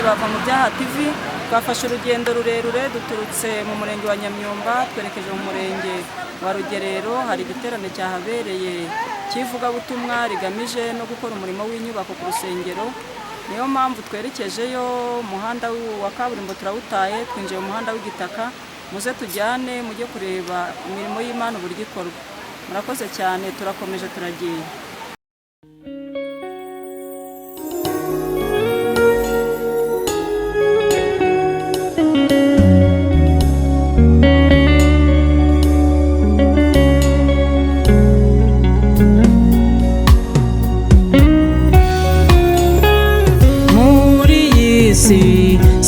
turava mu byaha TV twafashe urugendo rurerure duturutse mu murenge wa Nyamyumba twerekeje mu murenge wa Rugerero. Hari igiterane cyahabereye cy'ivugabutumwa rigamije no gukora umurimo w'inyubako ku rusengero. Niyo mpamvu twerekejeyo. Umuhanda wa kaburimbo turawutaye twinjiye mu muhanda w'igitaka. Muze tujyane mujye kureba imirimo y'Imana uburyo ikorwa. Murakoze cyane, turakomeje turagiye.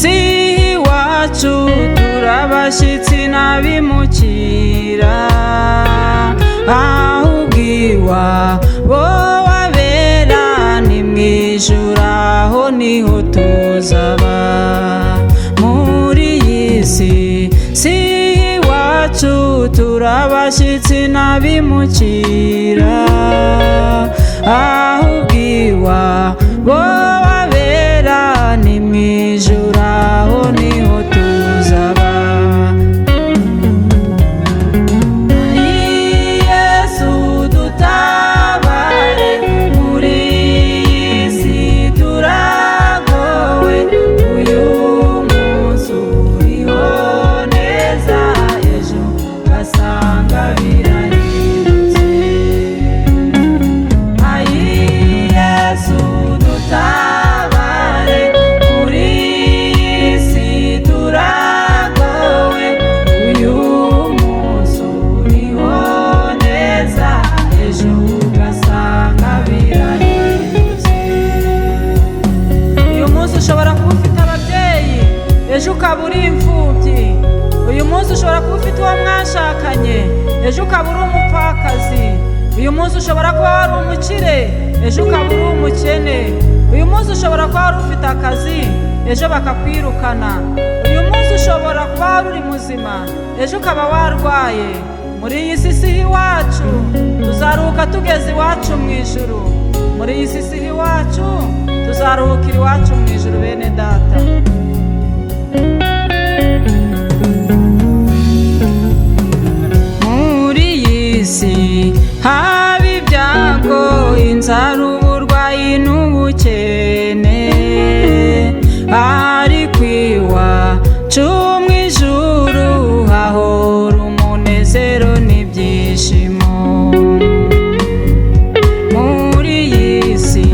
Si iwacu turabashyitsi n'abimukira, ahubwo iwabo wabera ni mu ijuru, aho niho tuzaba. Muri iyi si iwacu turabashyitsi n'abimukira, ahubwo iwabo wabera ni mu ijuru, aho niho tuzaba. Yesu dutabare, muri iyi si turagowe, uyu munsi uriho neza, ejo ugasanga birahindutse. Yesu dutabare, muri iyi si turagowe, uyu munsi uriho neza, ejo ugasanga birahindutse. Uyu munsi ushobora kuba ufite ababyeyi, ejo ukaba uri imfubyi. Uyu munsi ushobora kuba ufite uwo mwashakanye, ejo ukaba uri umupfakazi. Uyu munsi ushobora kuba wari umukire, ejo ukaba uri umukene. Uyu munsi ushobora kuba wari ufite akazi, ejo bakakwirukana. Uyu munsi ushobora kuba wari uri muzima, ejo ukaba warwaye. Muri iyi si iwacu tuzaruhuka tugeze iwacu mu ijuru. Muri iyi si iwacu tuzaruhukira iwacu mu ijuru, bene data. Muri iyi si haba ibyago, inzara, uburwayi n'ubukene, ariko iwacu mu ijuru hahora umunezero n'ibyishimo. Muri iyi si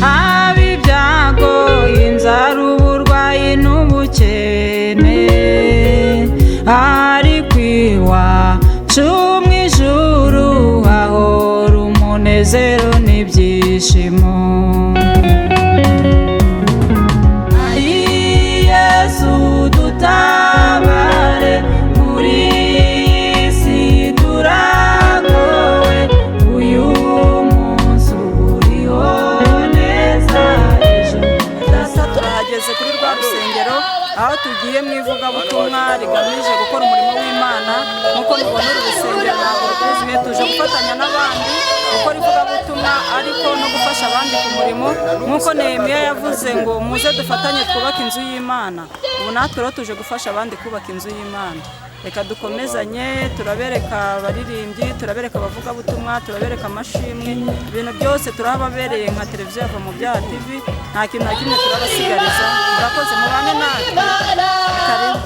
haba ibyago, inzara, uburwayi n'ubukene, ariko iwacu mu ijuru hahora umunezero n'ibyishimo. Yesu dutabare, muri iyi si turagowe, uyu munsi uriho neza, ejo. Data turahageze kuri rwa rusengero, aho tugiye mu ivugabutumwa rigamije gukora umurimo w'Imana. Nk'uko mubona uru rusengero ntabwo rwuzuye, tuje gufatanya n'abandi gukora ivugabutumwa ariko no gufasha abandi ku murimo. Nk'uko Nehemiya yavuze ngo muze dufatanye twubake inzu y'Imana. Ubu natwe rero tuje gufasha abandi kubaka inzu y'Imana. Reka dukomezanye, turabereka abaririmbyi, turabereka abavugabutumwa, turabereka amashimwe, ibintu byose turahababereye nka televiziyo yava mu byaha TV. Nta kintu na kimwe turabasigariza. Murakoze, mubane natwe. Karibu.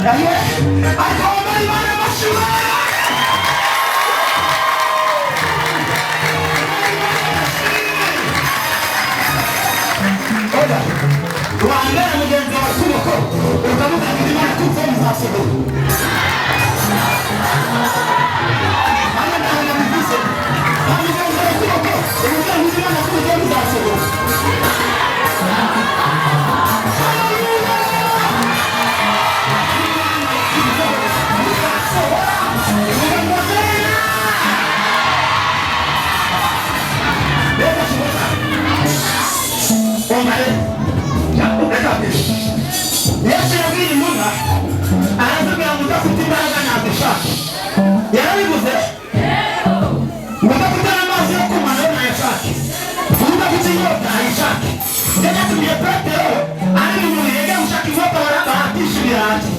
Akomera Imana amashyi. Wambere mugenzi wawe kuboko ukamuganira Imana kuko muzasohoka. Hano nawe nabivuze. Mugenzi wawe kuboko ukamuganira Imana kuko muzasohoka. Yesu yabwiye intumwa arazibwira ngo udafite imbaraga ntabishaka. Yarabivuze ngo udafite n'amazi yo kunywa nayo ntayashake, udafite inyota ntayishake. Nicyo cyatumye Petero ari mu mubiri yajya gushaka inkota baratisha ibirayi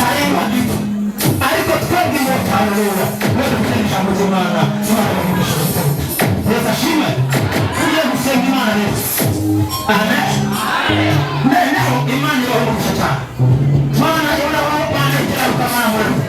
areba gito, ariko twebwe inkota rero niyo dufite ijambo ry'Imana. Imana yamugisha Yesu ashimwe. Tugiye gusenga Imana rero. Amen. Noneho Imana ibahugisha cyane. Imana ihoraho Imana igira ukamara murimo.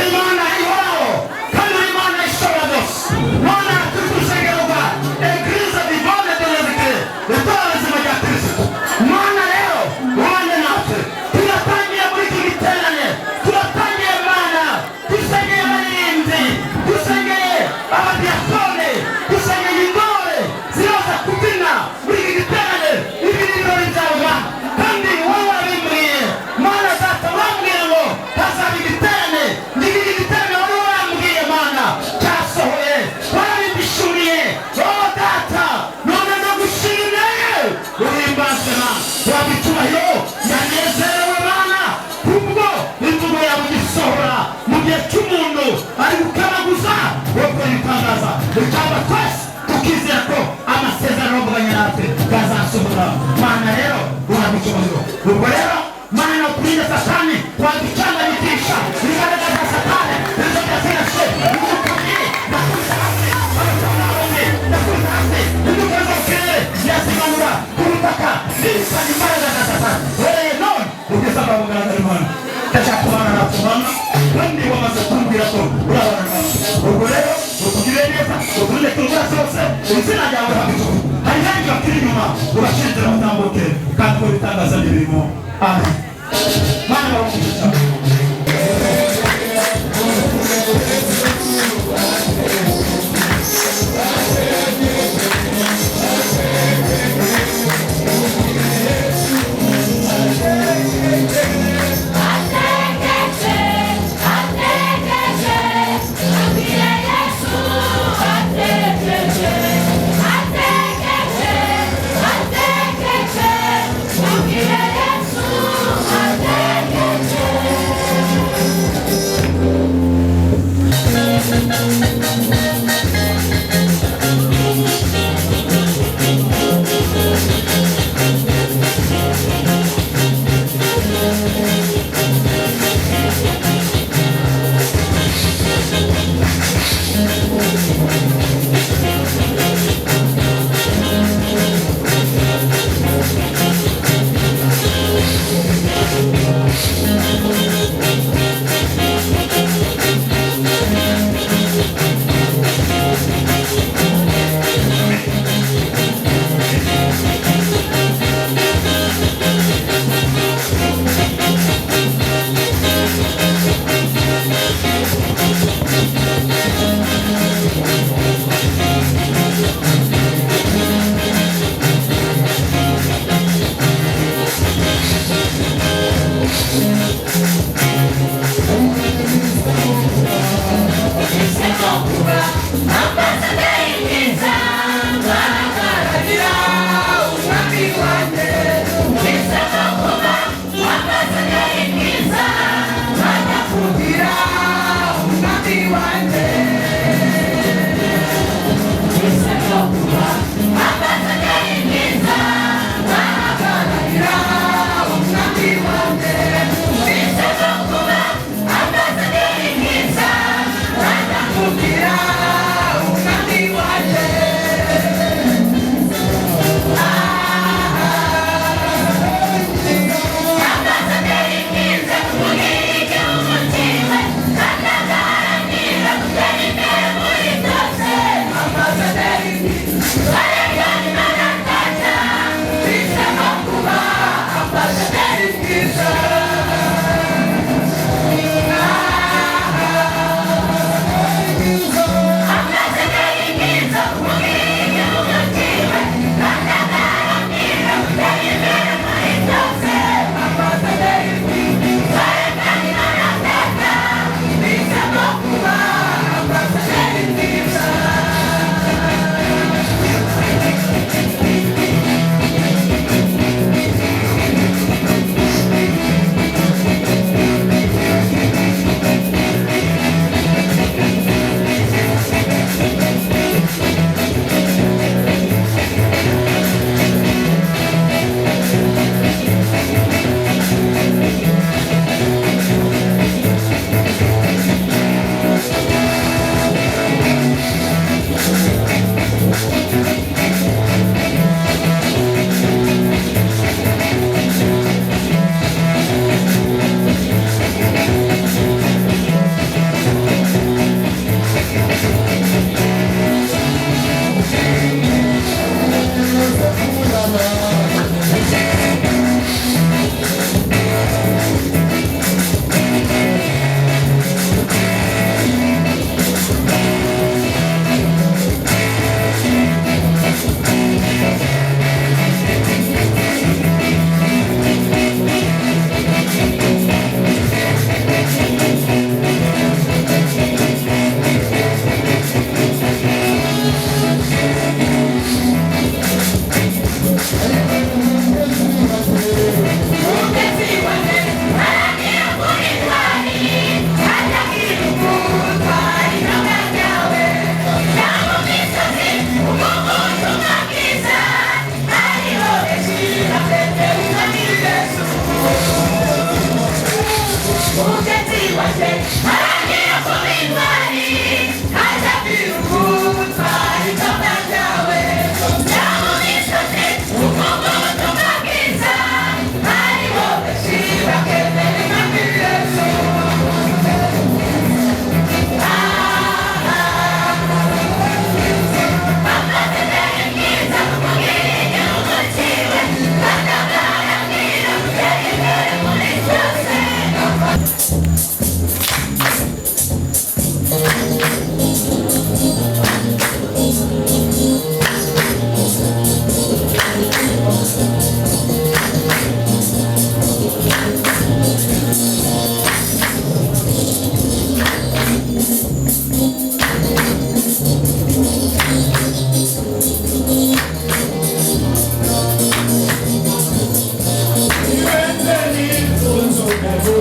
Imana ihoraho kandi Imana ishobora byose. Imana turi ku rusengero rwa Eglise Vivante de l'Évêque itorero rizima rya Kristo. Imana rero ubane natwe turatangiye muri iki giterane, turatangiye Imana, dusengeye abaririmbyi, dusengeye abadiyakone, dusengeye intore ziraza kubyina muri iki giterane. Ibi ni ibirori byawe kandi wowe warabimbwiye. Mana data wambwiye ngo hazaba igiterane, iki giterane wari warambwiye Mana cyasohoye, warabimbishuriye. Oh data none ndagushimye, uhimbazwe Mana, waba icyubahiro. Yanezerewe Mana kubwo imvugo yawe igisohora mu gihe cy'umuntu ari gukamaguza wowe ibitangaza cyangwa twese tukizera ko amasezerano y'ubwanya natwe bazasohora. Mana rero urabicyubahiro. Ubwo rero Mana ukurinde Satani waducanganyikisha imbaraga za Satani nizo byazirashe umukomyi nakubita hasi abatabonye nakubita hasi imbuto z'ubukene yazimanura ku butaka nisanye imbaraga za Satani. Wereye none ugeze ababugaragara Imana ndashaka kubana natwe Mana kandi wamaze kumbwira ko urabana natwe. Ubwo rero utugire neza uturinde ku ndwara zose izina ryawe habituwe. Hari nanjye bakiri inyuma ubashinzira batambuke kandi ko bitangaza n'ibirimo. Amen. Mana bamugisha cyane. Yes.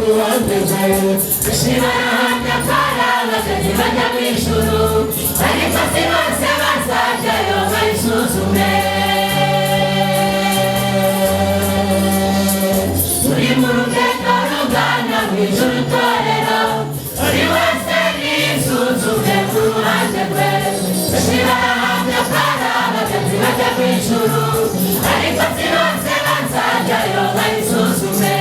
ruhande rwe dushirahamya kara abagenzi bajya mu ijuru ariko si bose bazajyayo bayisuzume turi mu rugendo rugana mu ijuru itorero buri wese nisuzume ku ruhande rwe dushirahamya kara abagenzi bajya mu ijuru ariko si bose bazajyayo bayisuzume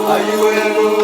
Are you